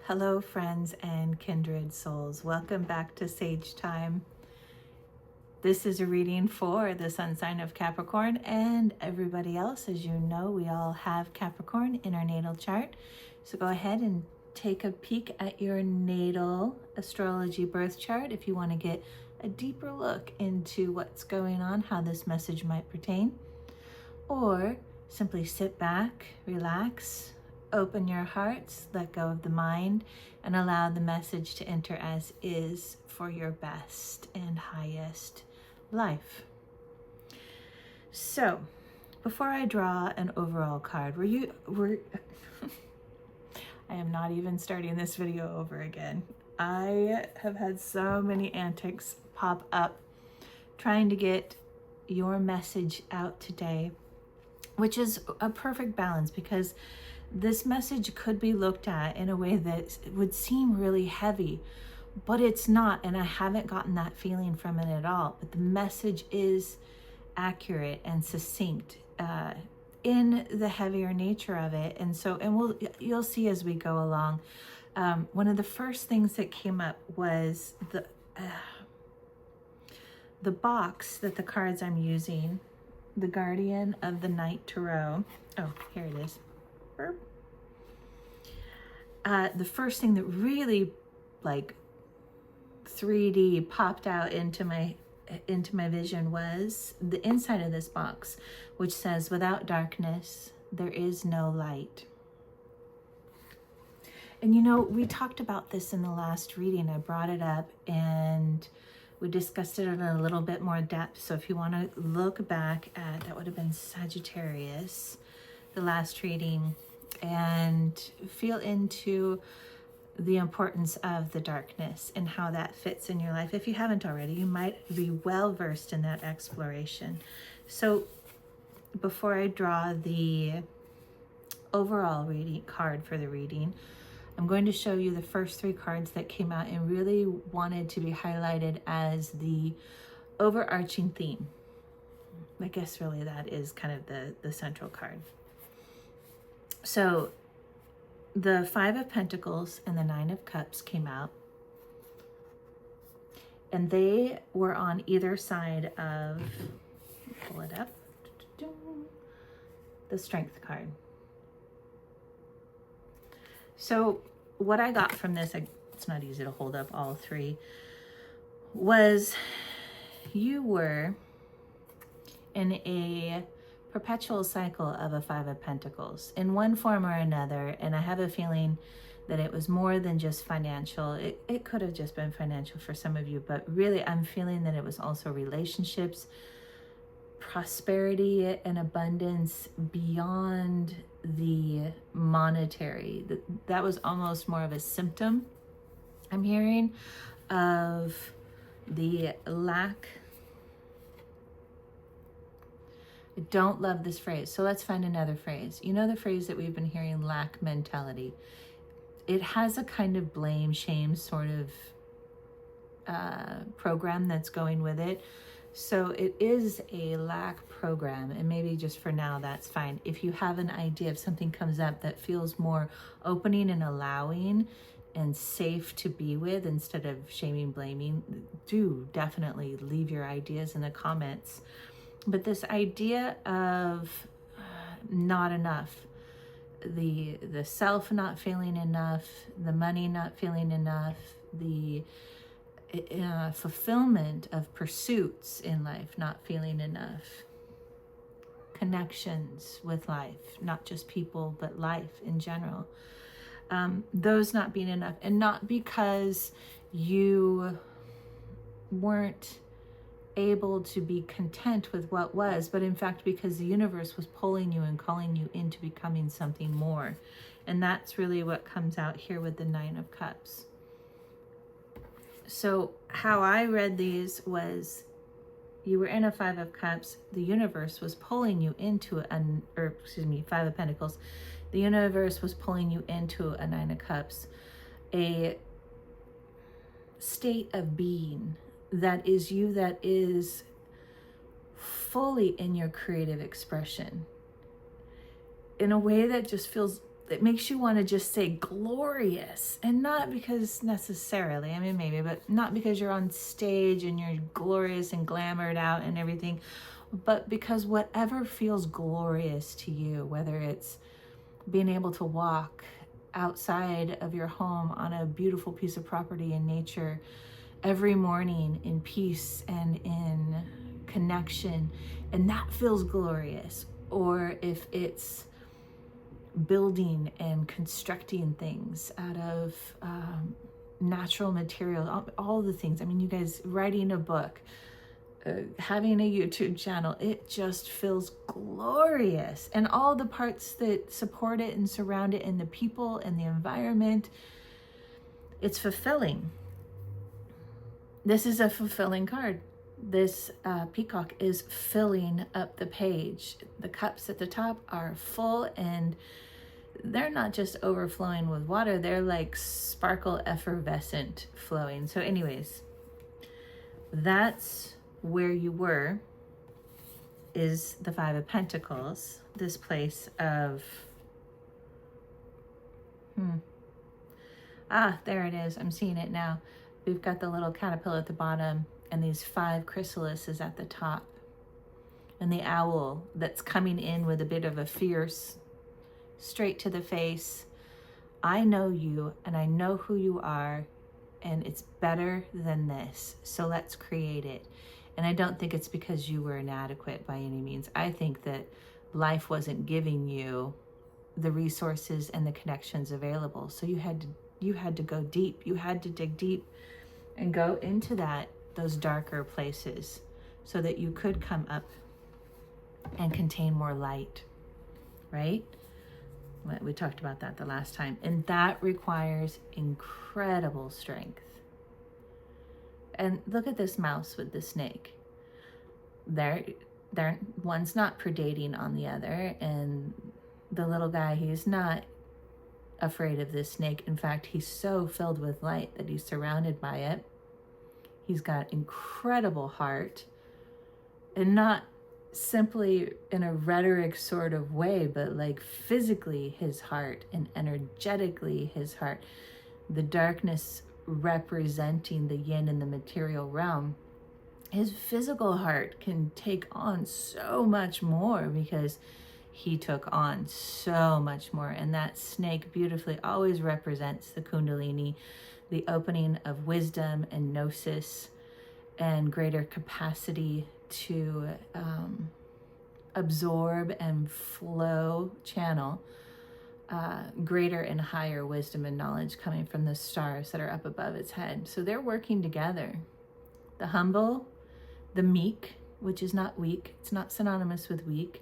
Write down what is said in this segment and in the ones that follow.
Hello, friends and kindred souls. Welcome back to Sage Thyme. This is a reading for the sun sign of Capricorn and everybody else. As you know, we all have Capricorn in our natal chart. So go ahead and take a peek at your natal astrology birth chart if you want to get a deeper look into what's going on, how this message might pertain. Or simply sit back, relax, open your hearts, let go of the mind, and allow the message to enter as is for your best and highest life. So, before I draw an overall card, I am not even starting this video over again. I have had so many antics pop up trying to get your message out today, which is a perfect balance because this message could be looked at in a way that would seem really heavy, but it's not, and I haven't gotten that feeling from it at all. But the message is accurate and succinct in the heavier nature of it, and you'll see as we go along. One of the first things that came up was the box that the cards I'm using, the Guardian of the Night Tarot. Oh, here it is. The first thing that really like 3D popped out into my vision was the inside of this box, which says, "Without darkness, there is no light." And you know, we talked about this in the last reading. I brought it up and we discussed it in a little bit more depth. So if you want to look back at, that would have been Sagittarius, the last reading, and feel into the importance of the darkness and how that fits in your life. If you haven't already, you might be well versed in that exploration. So before I draw the overall reading card for the reading, I'm going to show you the first three cards that came out and really wanted to be highlighted as the overarching theme. I guess really that is kind of the central card. So the Five of Pentacles and the Nine of Cups came out, and they were on either side of, pull it up, the Strength card. So what I got from this, it's not easy to hold up all three, was you were in a perpetual cycle of a Five of Pentacles in one form or another. And I have a feeling that it was more than just financial. It could have just been financial for some of you, but really I'm feeling that it was also relationships, prosperity and abundance beyond the monetary. That was almost more of a symptom I'm hearing of the lack. I don't love this phrase, so let's find another phrase. You know the phrase that we've been hearing, lack mentality. It has a kind of blame, shame sort of program that's going with it. So it is a lack program, and maybe just for now, that's fine. If you have an idea, if something comes up that feels more opening and allowing and safe to be with instead of shaming, blaming, do definitely leave your ideas in the comments. But this idea of not enough, the self not feeling enough, the money not feeling enough, the fulfillment of pursuits in life not feeling enough, connections with life, not just people, but life in general, those not being enough. And not because you weren't able to be content with what was, but in fact because the universe was pulling you and calling you into becoming something more. And that's really what comes out here with the Nine of Cups. So how I read these was, you were in a Five of Cups, the universe was pulling you into Five of Pentacles, the universe was pulling you into a Nine of Cups, a state of being that is you, that is fully in your creative expression in a way that just feels it makes you want to just say glorious, and not because necessarily, I mean, maybe, but not because you're on stage and you're glorious and glamored out and everything, but because whatever feels glorious to you, whether it's being able to walk outside of your home on a beautiful piece of property in nature every morning in peace and in connection, and that feels glorious, or if it's building and constructing things out of natural materials, all the things. I mean, you guys, writing a book, having a YouTube channel, it just feels glorious. And all the parts that support it and surround it, and the people and the environment, it's fulfilling. This is a fulfilling card. This peacock is filling up the page. The cups at the top are full, and they're not just overflowing with water, they're like sparkle effervescent flowing. So anyways, that's where you were, is the Five of Pentacles, this place of there it is, I'm seeing it now. We've got the little caterpillar at the bottom and these 5 chrysalises at the top, and the owl that's coming in with a bit of a fierce, straight to the face, I know you and I know who you are, and it's better than this, so let's create it. And I don't think it's because you were inadequate by any means. I think that life wasn't giving you the resources and the connections available, so you had to go deep. You had to dig deep and go into those darker places so that you could come up and contain more light, right? We talked about that the last time, and that requires incredible strength. And look at this mouse with the snake. One's not predating on the other, and the little guy, he's not afraid of this snake. In fact, he's so filled with light that he's surrounded by it. He's got incredible heart, and not simply in a rhetoric sort of way, but like physically his heart and energetically his heart. The darkness representing the yin in the material realm. His physical heart can take on so much more because he took on so much more. And that snake beautifully always represents the Kundalini, the opening of wisdom and gnosis and greater capacity to absorb and flow, channel greater and higher wisdom and knowledge coming from the stars that are up above its head. So they're working together. The humble, the meek, which is not weak. It's not synonymous with weak.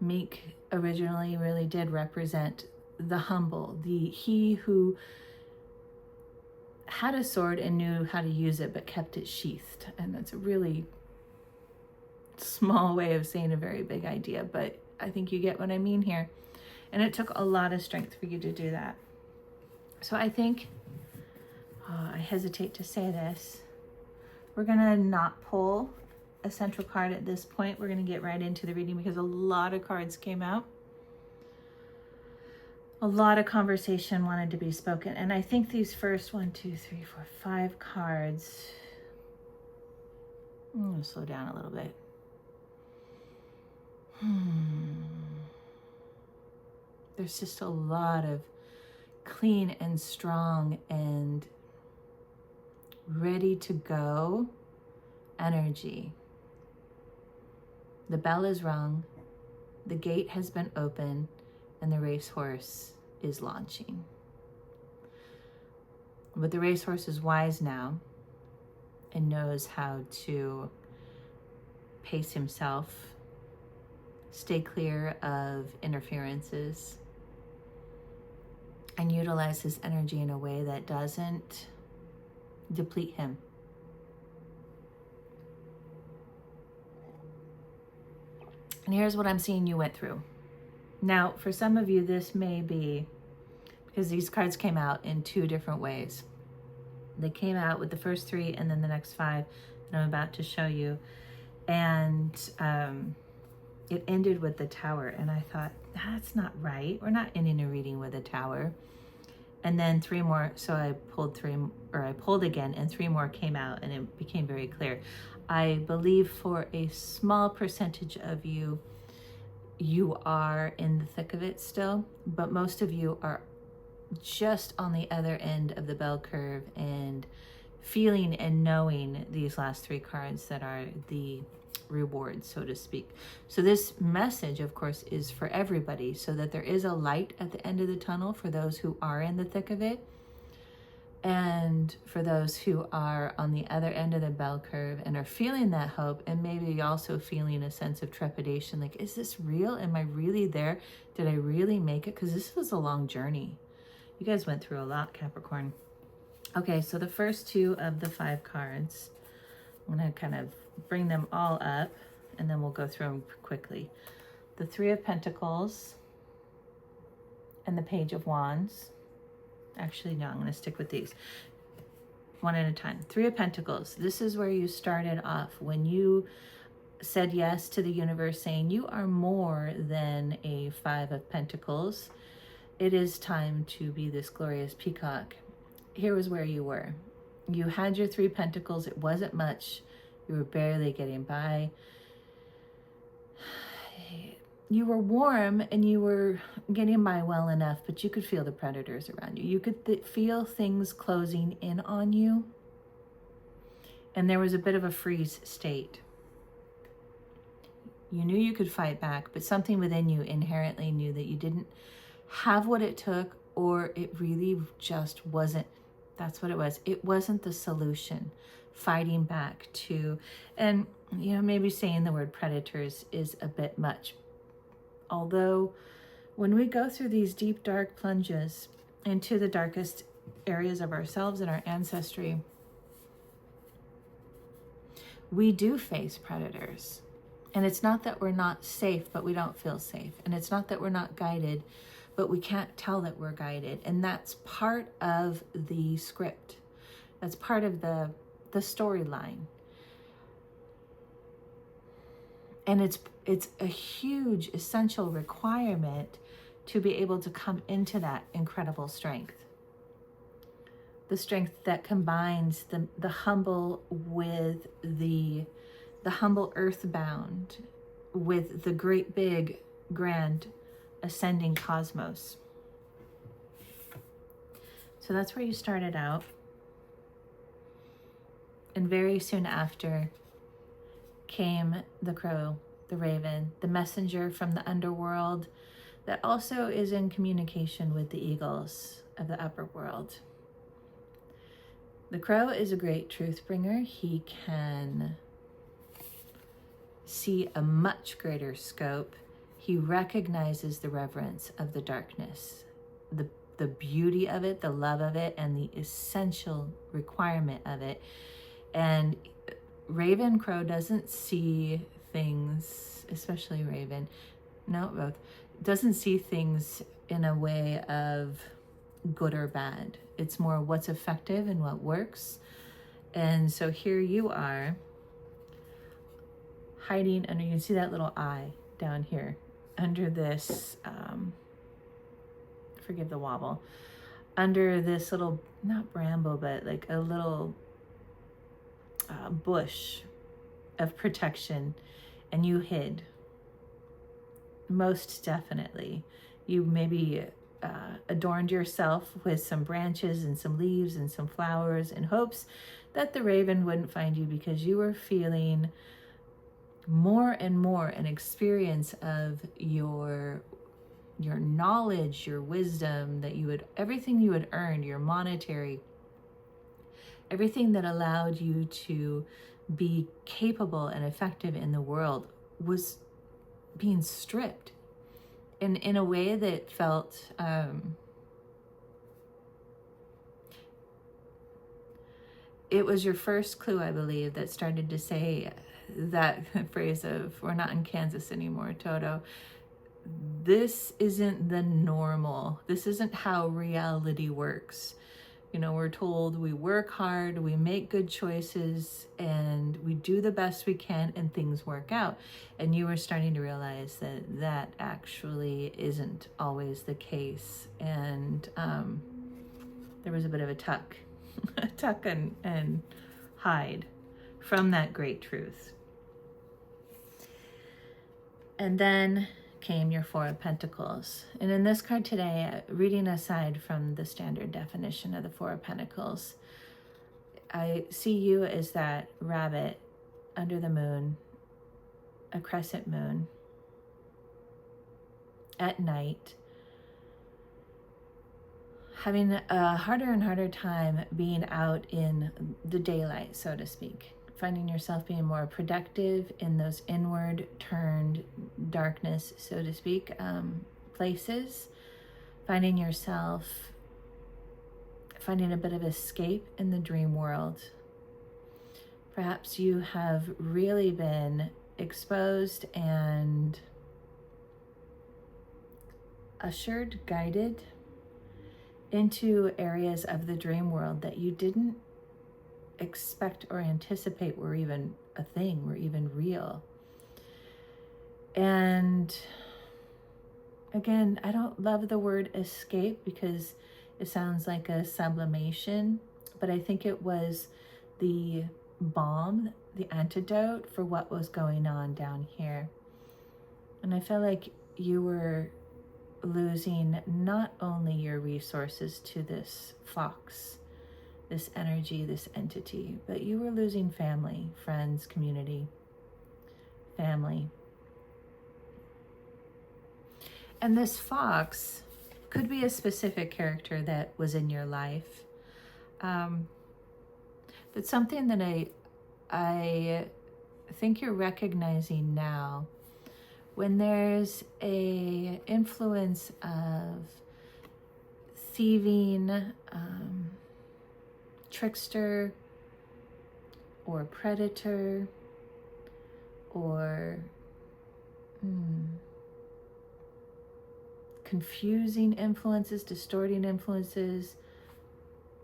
Meek originally really did represent the humble, he who had a sword and knew how to use it but kept it sheathed. And that's a really small way of saying a very big idea, but I think you get what I mean here. And it took a lot of strength for you to do that. So I think, I hesitate to say this, we're gonna not pull a central card at this point. We're gonna get right into the reading because a lot of cards came out. A lot of conversation wanted to be spoken. And I think these first 5 cards, I'm gonna slow down a little bit. There's just a lot of clean and strong and ready to go energy. The bell is rung, the gate has been opened, and the racehorse is launching. But the racehorse is wise now and knows how to pace himself, stay clear of interferences, and utilize his energy in a way that doesn't deplete him. And here's what I'm seeing you went through. Now, for some of you, this may be because these cards came out in 2 different ways. They came out with the first 3 and then the next 5 that I'm about to show you. And it ended with the Tower, and I thought, that's not right. We're not ending a reading with a Tower. And then 3 more, so I pulled again, and 3 more came out, and it became very clear. I believe for a small percentage of you, you are in the thick of it still, but most of you are just on the other end of the bell curve and feeling and knowing these last 3 cards that are the rewards, so to speak. So this message, of course, is for everybody, so that there is a light at the end of the tunnel for those who are in the thick of it, and for those who are on the other end of the bell curve and are feeling that hope, and maybe also feeling a sense of trepidation, like, is this real? Am I really there? Did I really make it? Because this was a long journey. You guys went through a lot, Capricorn. Okay, so the first 2 of the 5 cards, I'm going to kind of bring them all up, and then we'll go through them quickly. The 3 of Pentacles and the Page of Wands. Actually, no, I'm going to stick with these one at a time. 3 of Pentacles. This is where you started off when you said yes to the universe, saying you are more than a 5 of Pentacles. It is time to be this glorious peacock. Here was where you were. You had your 3 Pentacles. It wasn't much. You were barely getting by. You were warm and you were getting by well enough, but you could feel the predators around you. You could feel things closing in on you. And there was a bit of a freeze state. You knew you could fight back, but something within you inherently knew that you didn't have what it took, or it really just wasn't. That's what it was. It wasn't the solution. Fighting back to, and maybe saying the word predators is a bit much. Although when we go through these deep, dark plunges into the darkest areas of ourselves and our ancestry, we do face predators. And it's not that we're not safe, but we don't feel safe. And it's not that we're not guided, but we can't tell that we're guided. And that's part of the script. That's part of the storyline. And it's a huge essential requirement to be able to come into that incredible strength. The strength that combines the humble with the humble earthbound with the great big grand ascending cosmos. So that's where you started out. And very soon after came the crow, the raven, the messenger from the underworld that also is in communication with the eagles of the upper world. The crow is a great truth bringer. He can see a much greater scope. He recognizes the reverence of the darkness, the beauty of it, the love of it, and the essential requirement of it. And Raven Crow doesn't see things, especially Raven, no, both, doesn't see things in a way of good or bad. It's more what's effective and what works. And so here you are hiding under, you can see that little eye down here under this, forgive the wobble, under this little, not bramble, but like a little bush of protection, and you hid. Most definitely. You maybe adorned yourself with some branches and some leaves and some flowers in hopes that the raven wouldn't find you, because you were feeling more and more an experience of your knowledge, your wisdom, that you would, everything you had earned, your monetary, everything that allowed you to be capable and effective in the world was being stripped in a way that felt it was your first clue, I believe, that started to say that phrase of, we're not in Kansas anymore, Toto. This isn't the normal. This isn't how reality works. You know, we're told we work hard, we make good choices, and we do the best we can, and things work out. And you are starting to realize that that actually isn't always the case. And there was a bit of a tuck, and hide from that great truth. And then came your Four of Pentacles. And in this card today, reading aside from the standard definition of the Four of Pentacles, I see you as that rabbit under the moon, a crescent moon, at night, having a harder and harder time being out in the daylight, so to speak. Finding yourself being more productive in those inward turned darkness, so to speak, places. Finding yourself finding a bit of escape in the dream world. Perhaps you have really been exposed and ushered, guided into areas of the dream world that you didn't expect or anticipate were even a thing, were even real. And again, I don't love the word escape because it sounds like a sublimation, but I think it was the balm, the antidote for what was going on down here. And I feel like you were losing not only your resources to this fox, this energy, this entity, but you were losing family, friends, community, family. And this fox could be a specific character that was in your life. But something that I think you're recognizing now, when there's a influence of thieving, trickster, or predator, or confusing influences, distorting influences,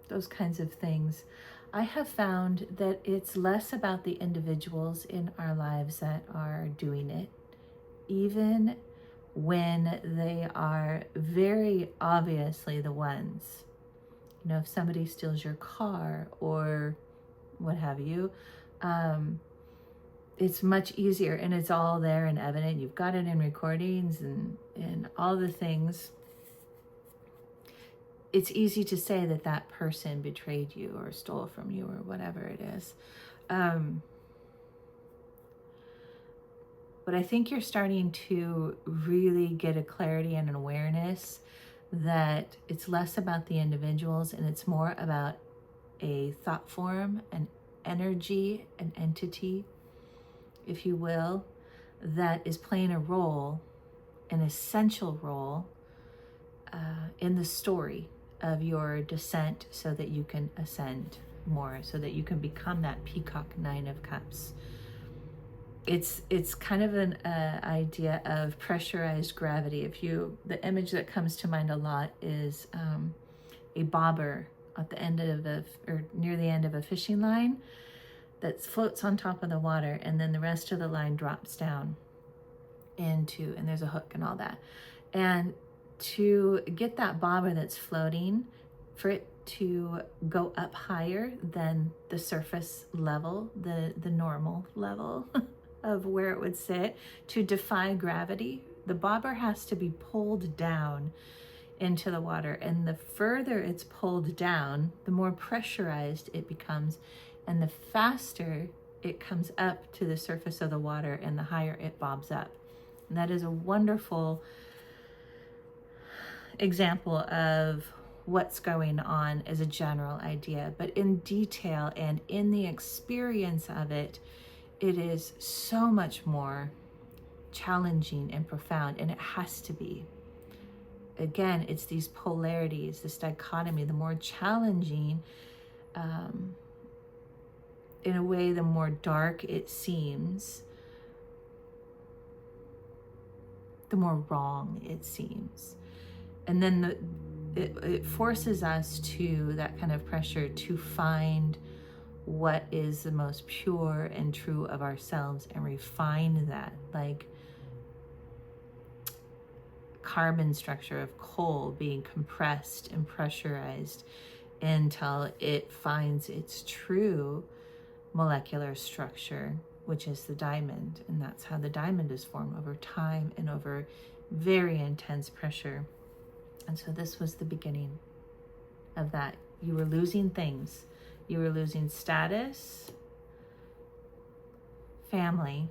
those kinds of things. I have found that it's less about the individuals in our lives that are doing it, even when they are very obviously the ones. You know, if somebody steals your car or what have you, it's much easier, and it's all there and evident. You've got it in recordings and all the things. It's easy to say that that person betrayed you or stole from you or whatever it is. But I think you're starting to really get a clarity and an awareness that it's less about the individuals and it's more about a thought form, an energy, an entity, if you will, that is playing a role, an essential role in the story of your descent so that you can ascend more, so that you can become that peacock Nine of Cups. It's kind of an idea of pressurized gravity. The image that comes to mind a lot is a bobber at the end of or near the end of a fishing line that floats on top of the water, and then the rest of the line drops down and there's a hook and all that. And to get that bobber that's floating, for it to go up higher than the surface level, the normal level of where it would sit, to defy gravity, the bobber has to be pulled down into the water. And the further it's pulled down, the more pressurized it becomes, and the faster it comes up to the surface of the water, and the higher it bobs up. And that is a wonderful example of what's going on as a general idea. But in detail and in the experience of it, it is so much more challenging and profound, and it has to be. Again, it's these polarities, this dichotomy. The more challenging, in a way, the more dark it seems, the more wrong it seems. And then it forces us to, that kind of pressure, to find what is the most pure and true of ourselves and refine that, like carbon structure of coal being compressed and pressurized until it finds its true molecular structure, which is the diamond. And that's how the diamond is formed, over time and over very intense pressure. And so this was the beginning of that. You were losing things. You were losing status, family,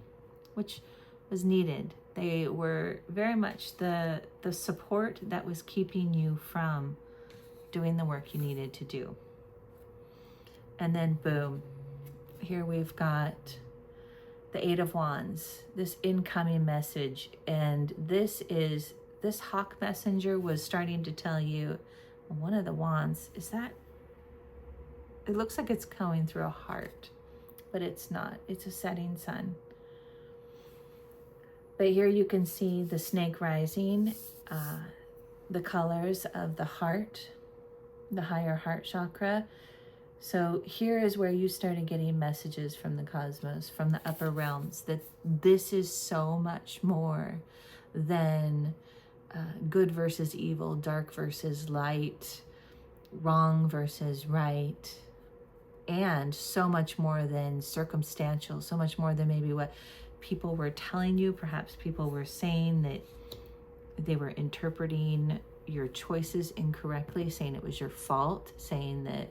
which was needed. They were very much the support that was keeping you from doing the work you needed to do. And then boom, here we've got the Eight of Wands, this incoming message. And this hawk messenger was starting to tell you, one of the wands, is that, it looks like it's going through a heart, but it's not. It's a setting sun. But here you can see the snake rising, the colors of the heart, the higher heart chakra. So here is where you started getting messages from the cosmos, from the upper realms, that this is so much more than good versus evil, dark versus light, wrong versus right, and so much more than circumstantial, so much more than maybe what people were telling you. Perhaps people were saying that they were interpreting your choices incorrectly, saying it was your fault, saying that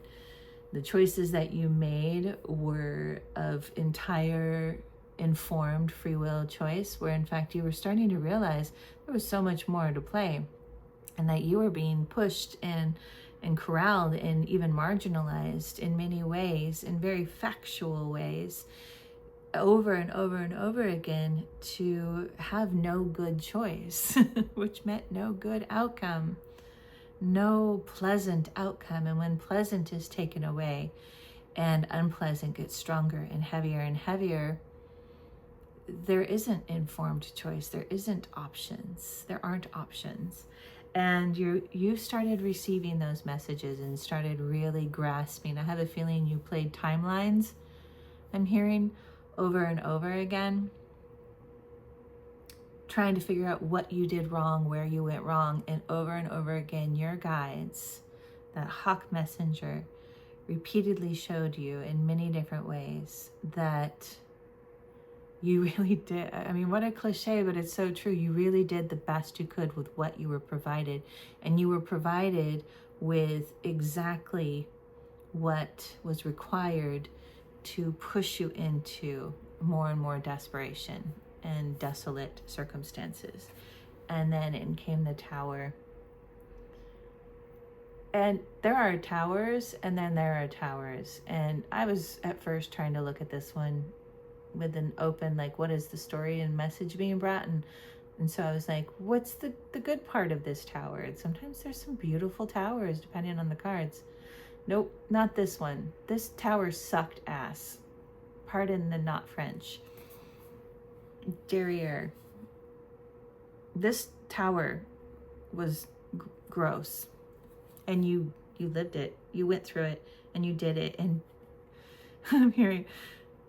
the choices that you made were of entire informed free will choice, where in fact you were starting to realize there was so much more to play, and that you were being pushed and corralled and even marginalized in many ways, in very factual ways, over and over and over again, to have no good choice, which meant no good outcome, no pleasant outcome. And when pleasant is taken away and unpleasant gets stronger and heavier, there isn't informed choice. There isn't options. There aren't options. And you started receiving those messages and started really grasping. I have a feeling you played timelines, I'm hearing, over and over again, trying to figure out what you did wrong, where you went wrong. And over again, your guides, that hawk messenger, repeatedly showed you in many different ways that you really did. I mean, what a cliche, but it's so true. You really did the best you could with what you were provided. And you were provided with exactly what was required to push you into more and more desperation and desolate circumstances. And then in came the Tower. And there are towers, and then there are towers. And I was at first trying to look at this one with an open, like, what is the story and message being brought? And so I was like, what's the good part of this tower? And sometimes there's some beautiful towers depending on the cards. Nope, not this one. This tower sucked ass. Pardon the not French. Derriere. This tower was gross. And you lived it. You went through it and you did it. And I'm hearing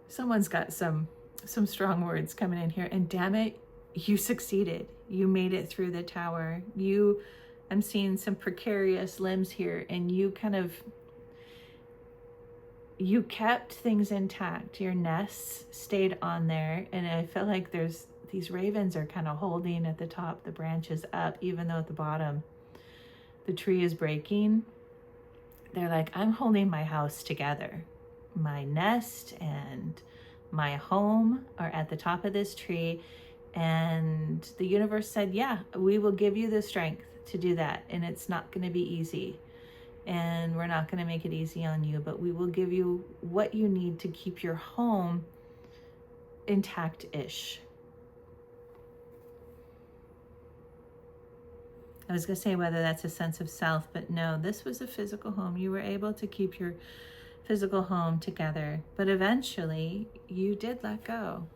someone's got some strong words coming in here. And damn it, you succeeded. You made it through the tower. I'm seeing some precarious limbs here, and you kept things intact. Your nests stayed on there, and I feel like these ravens are kind of holding at the top, the branches up, even though at the bottom the tree is breaking. They're like, I'm holding my house together. My nest and my home are at the top of this tree, and the universe said, yeah, we will give you the strength to do that, and it's not going to be easy, and we're not going to make it easy on you, but we will give you what you need to keep your home intact-ish. I was going to say whether that's a sense of self, but no, this was a physical home. You were able to keep your physical home together, but eventually you did let go.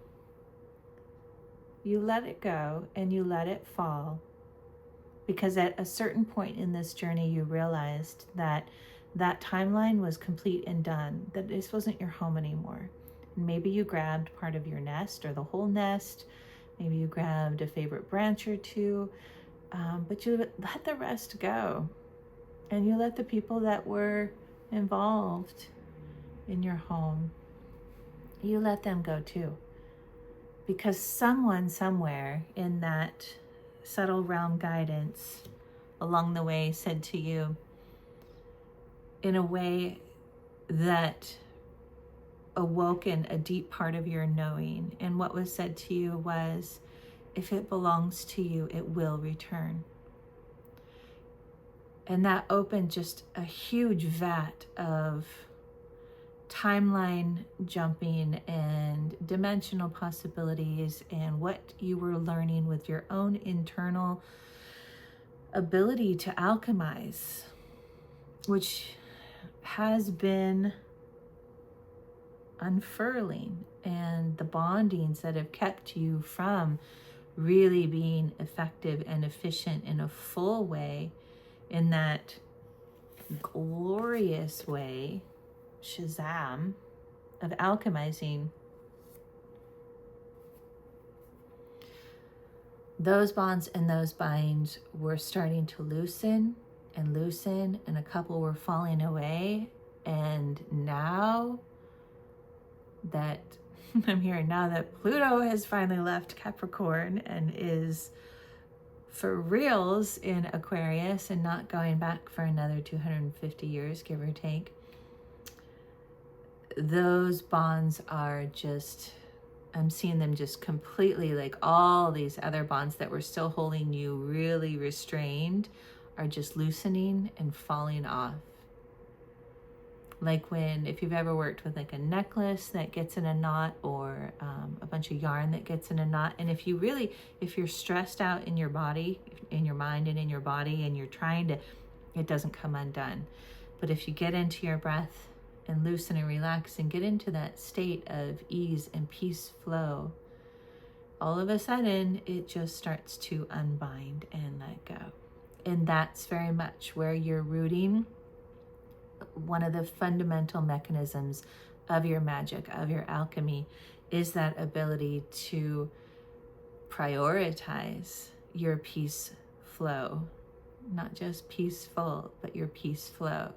You let it go and you let it fall. Because at a certain point in this journey, you realized that that timeline was complete and done, that this wasn't your home anymore. Maybe you grabbed part of your nest or the whole nest. Maybe you grabbed a favorite branch or two, but you let the rest go. And you let the people that were involved in your home, you let them go too. Because someone somewhere in that subtle realm guidance along the way said to you, in a way that awoken a deep part of your knowing. And what was said to you was, if it belongs to you, it will return. And that opened just a huge vat of timeline jumping and dimensional possibilities and what you were learning with your own internal ability to alchemize, which has been unfurling, and the bondings that have kept you from really being effective and efficient in a full way, in that glorious way, Shazam, of alchemizing. Those bonds and those binds were starting to loosen, and a couple were falling away. And now that I'm hearing now that Pluto has finally left Capricorn and is for reals in Aquarius and not going back for another 250 years, give or take, those bonds are just, I'm seeing them just completely, like all these other bonds that were still holding you really restrained are just loosening and falling off. Like if you've ever worked with like a necklace that gets in a knot, or a bunch of yarn that gets in a knot. And if you're stressed out in your body, in your mind and in your body, and you're trying to, it doesn't come undone. But if you get into your breath and loosen and relax and get into that state of ease and peace flow, all of a sudden it just starts to unbind and let go. And that's very much where you're rooting one of the fundamental mechanisms of your magic, of your alchemy, is that ability to prioritize your peace flow. Not just peaceful, but your peace flow.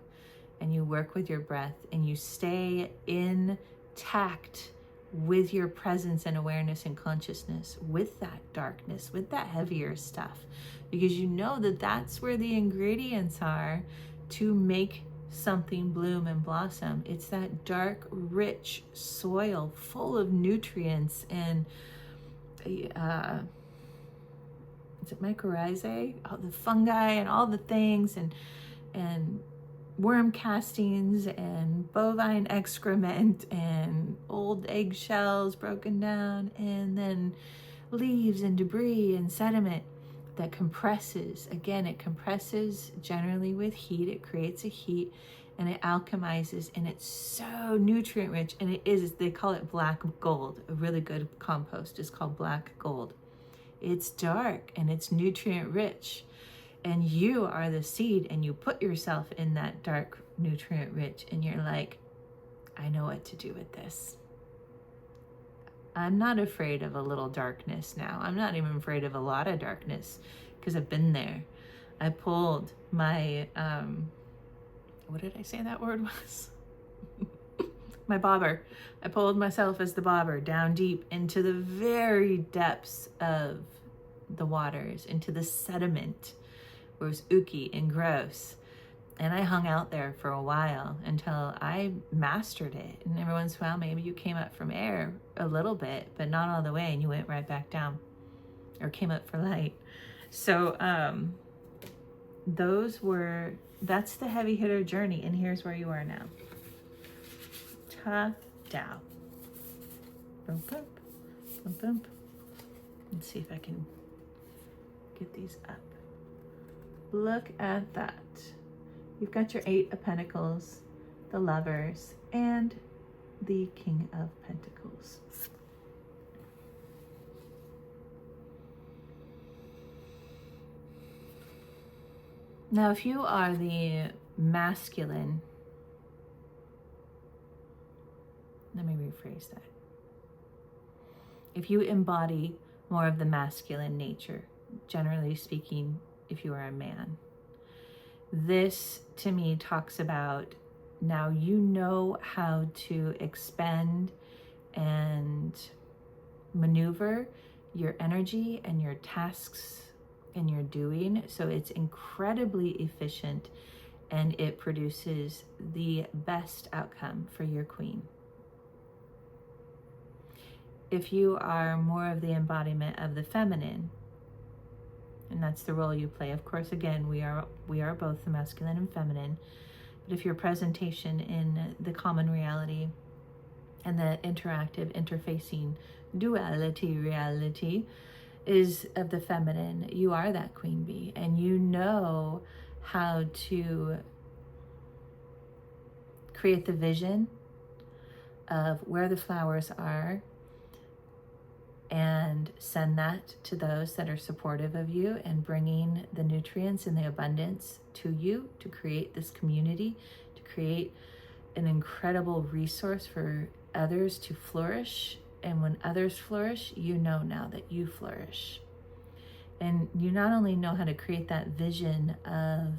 And you work with your breath and you stay intact with your presence and awareness and consciousness, with that darkness, with that heavier stuff, because you know that that's where the ingredients are to make something bloom and blossom. It's that dark, rich soil full of nutrients and is it mycorrhizae? All the fungi and all the things, and worm castings and bovine excrement and old eggshells broken down, and then leaves and debris and sediment that compresses. Again, it compresses generally with heat. It creates a heat and it alchemizes, and it's so nutrient rich. And it is, they call it black gold. A really good compost is called black gold. It's dark and it's nutrient rich. And you are the seed, and you put yourself in that dark, nutrient rich, and you're like, I know what to do with this. I'm not afraid of a little darkness now. I'm not even afraid of a lot of darkness, because I've been there. I pulled my, what did I say that word was? My bobber. I pulled myself as the bobber down deep into the very depths of the waters, into the sediment, where it was ooky and gross. And I hung out there for a while until I mastered it. And every once in a while, maybe you came up from air a little bit, but not all the way, and you went right back down, or came up for light. So that's the heavy hitter journey, and here's where you are now. Ta-da. Boom, boom, boom, boom. Let's see if I can get these up. Look at that. You've got your 8 of Pentacles, the Lovers, and the King of Pentacles. Now, if you are the masculine, let me rephrase that. If you embody more of the masculine nature, generally speaking, if you are a man, this to me talks about now you know how to expend and maneuver your energy and your tasks and your doing, so it's incredibly efficient and it produces the best outcome for your queen. If you are more of the embodiment of the feminine, and that's the role you play, of course, again, we are both the masculine and feminine, but if your presentation in the common reality and the interactive, interfacing duality reality is of the feminine, you are that queen bee, and you know how to create the vision of where the flowers are and send that to those that are supportive of you and bringing the nutrients and the abundance to you to create this community, to create an incredible resource for others to flourish. And when others flourish, you know now that you flourish. And you not only know how to create that vision of,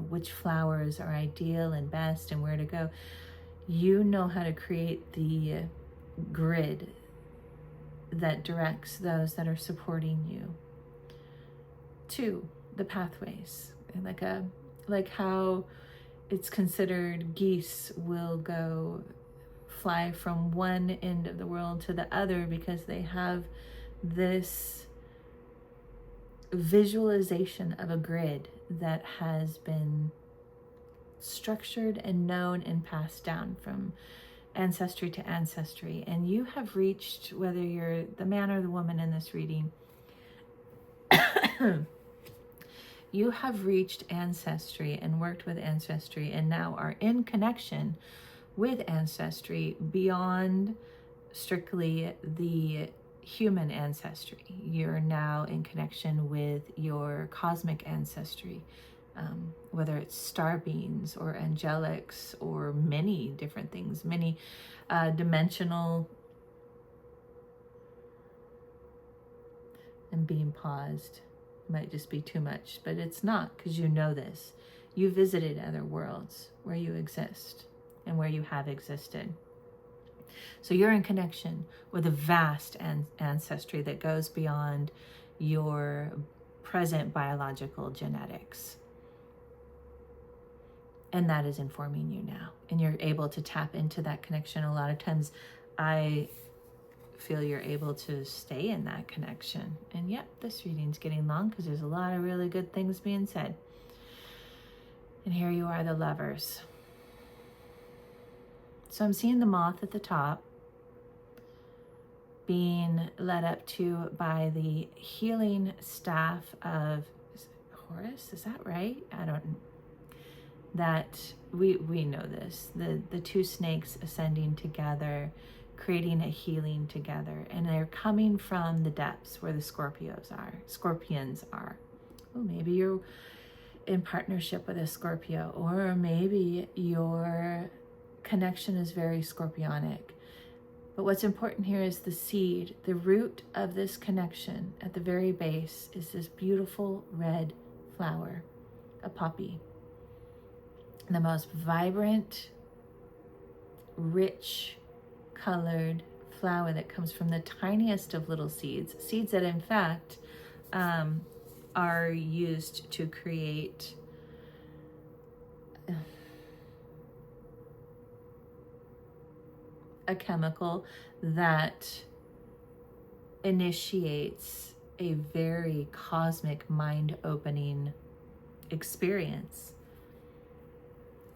which flowers are ideal and best and where to go, you know how to create the grid that directs those that are supporting you to the pathways. Like how it's considered geese will fly from one end of the world to the other because they have this visualization of a grid that has been structured and known and passed down from ancestry to ancestry. And you have reached, whether you're the man or the woman in this reading, you have reached ancestry and worked with ancestry and now are in connection with ancestry beyond strictly the human ancestry. You're now in connection with your cosmic ancestry, whether it's star beings or angelics or many different things, many dimensional. And being paused might just be too much, but it's not, because you know this. You visited other worlds where you exist and where you have existed. So you're in connection with a vast ancestry that goes beyond your present biological genetics. And that is informing you now. And you're able to tap into that connection. A lot of times I feel you're able to stay in that connection. And yep, this reading's getting long because there's a lot of really good things being said. And here you are, the Lovers. So I'm seeing the moth at the top being led up to by the healing staff of Horus. Is that right? I don't know. That we know this. The two snakes ascending together, creating a healing together. And they're coming from the depths where the scorpions are. Oh, maybe you're in partnership with a Scorpio, or maybe your connection is very scorpionic. But what's important here is the seed, the root of this connection at the very base is this beautiful red flower, a poppy. The most vibrant, rich colored flower that comes from the tiniest of little seeds that in fact are used to create a chemical that initiates a very cosmic, mind-opening experience.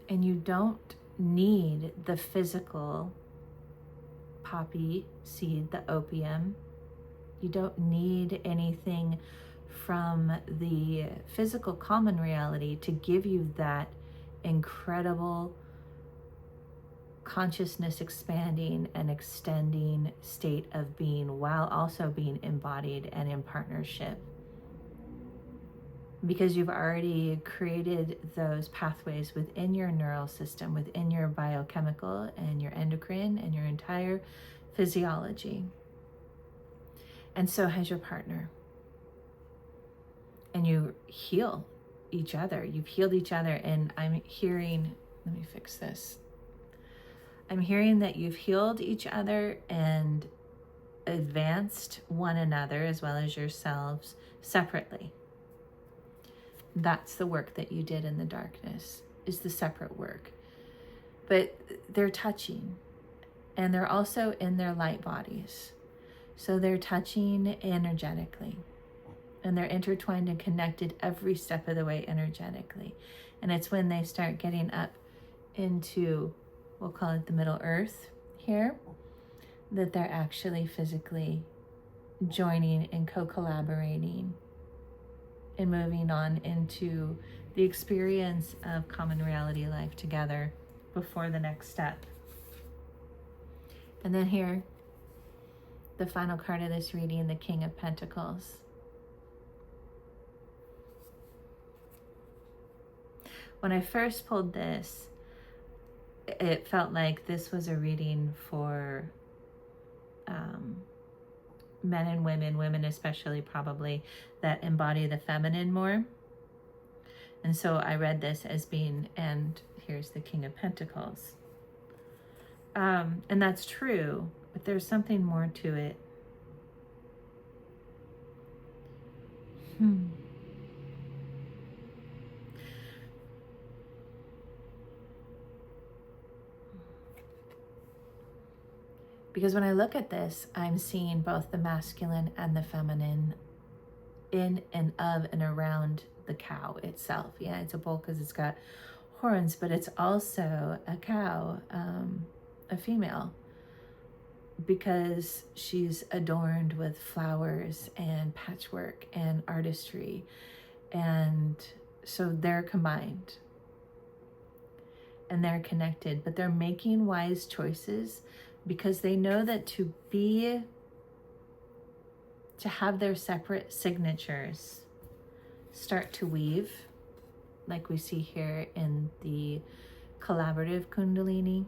And you don't need the physical poppy seed, the opium. You don't need anything from the physical common reality to give you that incredible consciousness expanding and extending state of being while also being embodied and in partnership. because you've already created those pathways within your neural system, within your biochemical and your endocrine and your entire physiology. And so has your partner. And you heal each other. You've healed each other. And I'm hearing, let me fix this. I'm hearing that you've healed each other and advanced one another as well as yourselves separately. That's the work that you did in the darkness, is the separate work. But they're touching, and they're also in their light bodies. So they're touching energetically, and they're intertwined and connected every step of the way energetically. And it's when they start getting up into, we'll call it the Middle Earth here, that they're actually physically joining and co-collaborating and moving on into the experience of common reality life together before the next step. And then here, the final card of this reading, the King of Pentacles. When I first pulled this, it felt like this was a reading for men and women especially probably, that embody the feminine more. And so I read this as being, and here's the King of Pentacles. And that's true, but there's something more to it. Because when I look at this, I'm seeing both the masculine and the feminine in and of and around the cow itself. Yeah, it's a bull because it's got horns, but it's also a cow, a female, because she's adorned with flowers and patchwork and artistry. And so they're combined and they're connected, but they're making wise choices because they know that to have their separate signatures start to weave, like we see here in the collaborative Kundalini,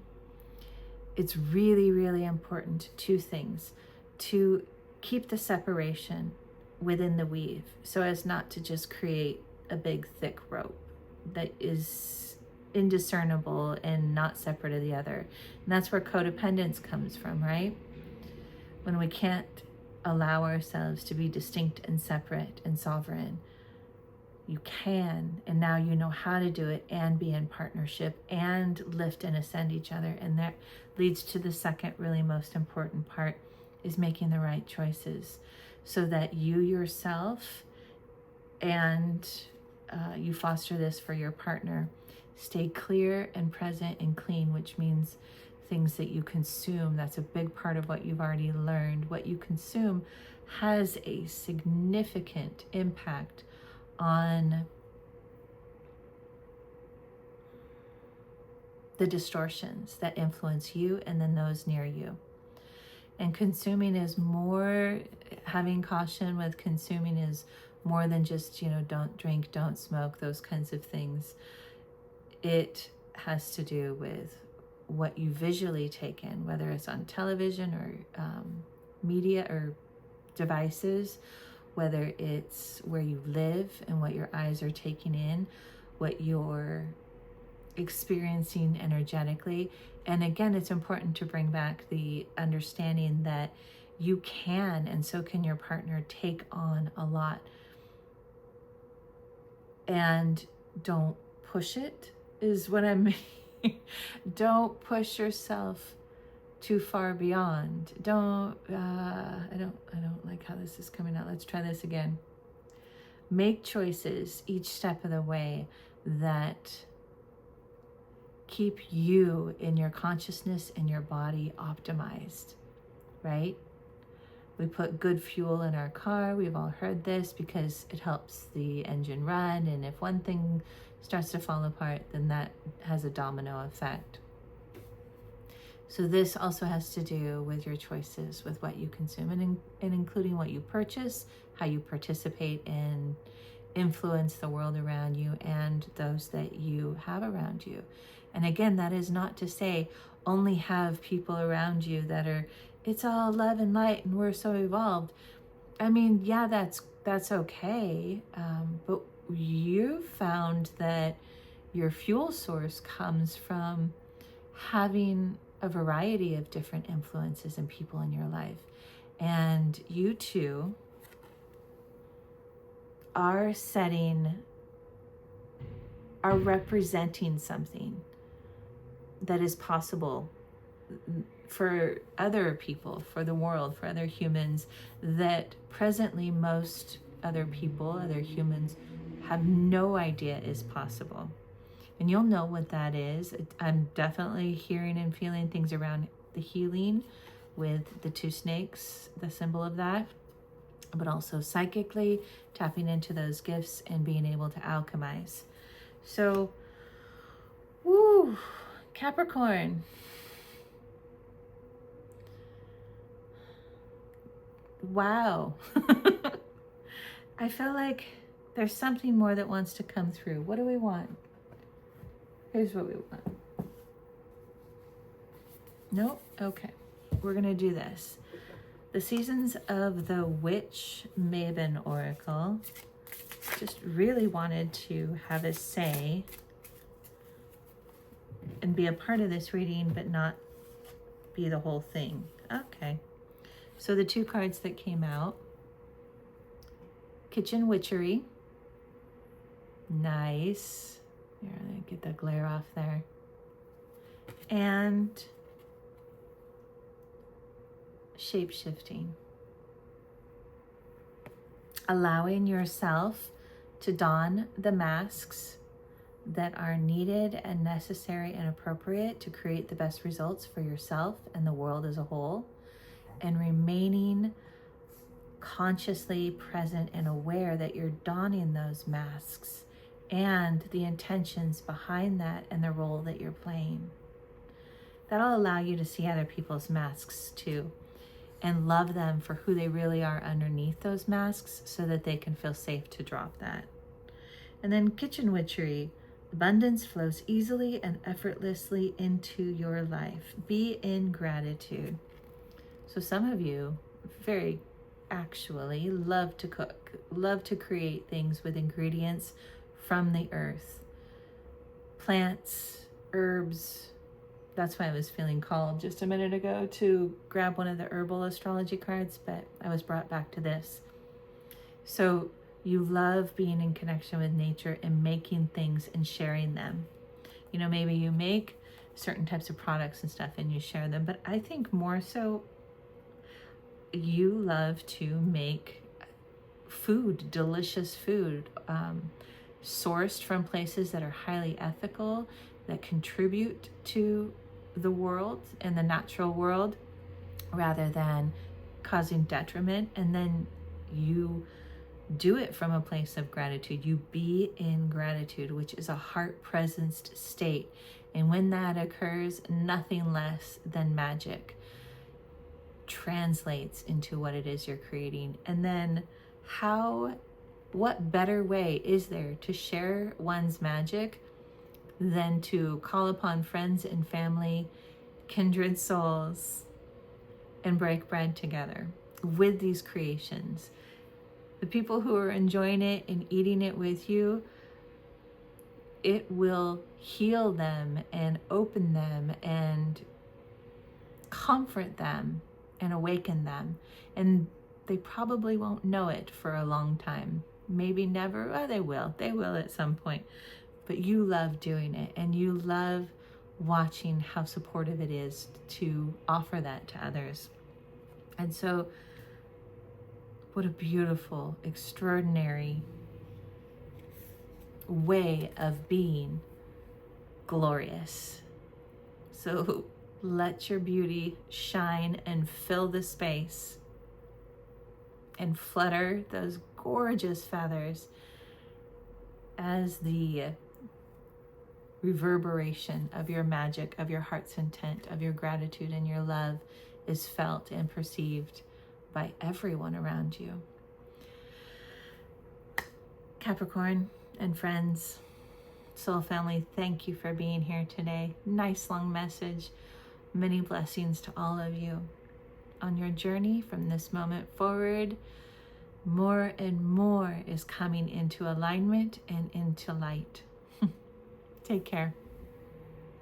it's really, really important, two things: to keep the separation within the weave so as not to just create a big thick rope that is indiscernible and not separate of the other. And that's where codependence comes from, right? When we can't allow ourselves to be distinct and separate and sovereign. You can, and now you know how to do it and be in partnership and lift and ascend each other. And that leads to the second really most important part, is making the right choices so that you yourself and you foster this for your partner. Stay clear and present and clean, which means things that you consume. That's a big part of what you've already learned. What you consume has a significant impact on the distortions that influence you and then those near you. And consuming is more, having caution with consuming is more than just, don't drink, don't smoke, those kinds of things. It has to do with what you visually take in, whether it's on television or media or devices, whether it's where you live and what your eyes are taking in, what you're experiencing energetically. And again, it's important to bring back the understanding that you can, and so can your partner, take on a lot. And don't push it, is what I mean. Don't push yourself too far beyond. I don't like how this is coming out. Let's try this again. Make choices each step of the way that keep you in your consciousness and your body optimized, right? We put good fuel in our car. We've all heard this because it helps the engine run. And if one thing starts to fall apart, then that has a domino effect. So this also has to do with your choices, with what you consume, and including what you purchase, how you participate in influence the world around you and those that you have around you. And again, that is not to say only have people around you that are, it's all love and light and we're so evolved. I mean, yeah, that's okay. But you found that your fuel source comes from having a variety of different influences and people in your life. And you two are representing something that is possible for other people, for the world, for other humans, that presently most other people, other humans, have no idea is possible. And you'll know what that is. I'm definitely hearing and feeling things around the healing with the two snakes, the symbol of that, but also psychically tapping into those gifts and being able to alchemize. So, woo, Capricorn. Wow. I feel like there's something more that wants to come through. What do we want? Here's what we want. Nope. Okay. We're going to do this. The Seasons of the Witch Mabon Oracle. Just really wanted to have a say and be a part of this reading, but not be the whole thing. Okay. So the two cards that came out. Kitchen Witchery. Nice. Here, let me get the glare off there. And shape-shifting. Allowing yourself to don the masks that are needed and necessary and appropriate to create the best results for yourself and the world as a whole, and remaining consciously present and aware that you're donning those masks and the intentions behind that and the role that you're playing. That'll allow you to see other people's masks too and love them for who they really are underneath those masks so that they can feel safe to drop that. And then Kitchen Witchery. Abundance flows easily and effortlessly into your life. Be in gratitude. So some of you very actually love to cook, love to create things with ingredients from the earth. Plants, herbs. That's why I was feeling called just a minute ago to grab one of the herbal astrology cards, but I was brought back to this. So you love being in connection with nature and making things and sharing them. You know, maybe you make certain types of products and stuff and you share them, but I think more so you love to make food, delicious food, sourced from places that are highly ethical, that contribute to the world and the natural world rather than causing detriment. And then you do it from a place of gratitude. You be in gratitude, which is a heart presenced state. And when that occurs, nothing less than magic translates into what it is you're creating. And then what better way is there to share one's magic than to call upon friends and family, kindred souls, and break bread together with these creations. The people who are enjoying it and eating it with you, it will heal them and open them and comfort them and awaken them. And they probably won't know it for a long time. Maybe never. Well, they will. They will at some point. But you love doing it, and you love watching how supportive it is to offer that to others. And so, what a beautiful, extraordinary way of being glorious. So let your beauty shine and fill the space and flutter those gorgeous feathers as the reverberation of your magic, of your heart's intent, of your gratitude and your love is felt and perceived by everyone around you. Capricorn and friends, soul family, thank you for being here today. Nice long message. Many blessings to all of you on your journey from this moment forward. More and more is coming into alignment and into light. Take care.